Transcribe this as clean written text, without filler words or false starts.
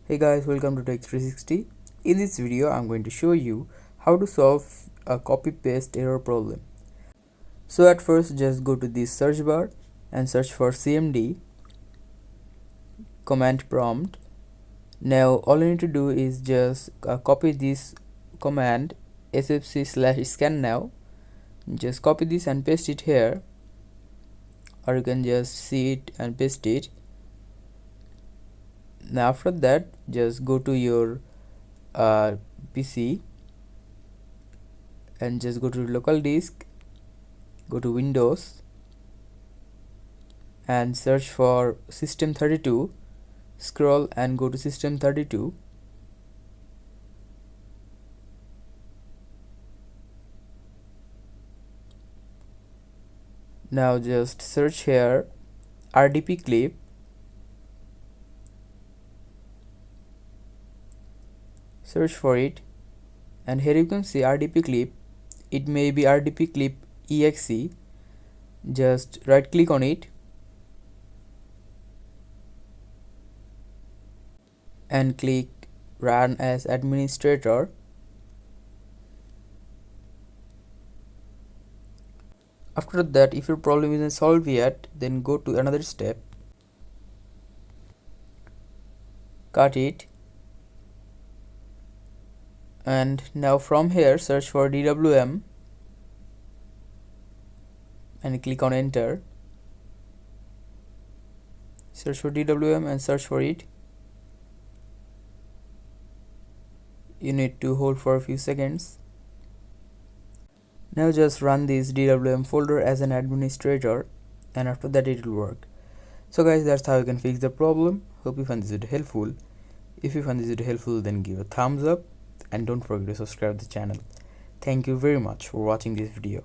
Hey guys, welcome to Tech 360. In this video, I'm going to show you how to solve a copy paste error problem. So at first, just go to this search bar and search for CMD command prompt. Now all you need to do is just copy this command sfc/scan now. Just copy this and paste it here, or you can just see it and paste it. Now after that, just go to your PC and just go to local disk, go to Windows and search for system32. Scroll and go to system32. Now just search here RDP clip. Search for it, and here you can see RDP clip. It may be RDP clip exe. Just right click on it and click run as administrator. After that, if your problem isn't solved yet, then go to another step, cut it, and now from here search for DWM and click on enter. Search for DWM and search for it. You need to hold for a few seconds. Now just run this DWM folder as an administrator, and after that it will work. So guys, that's how you can fix the problem. Hope you found this video helpful. If you found this video helpful, then give a thumbs up and don't forget to subscribe to the channel. Thank you very much for watching this video.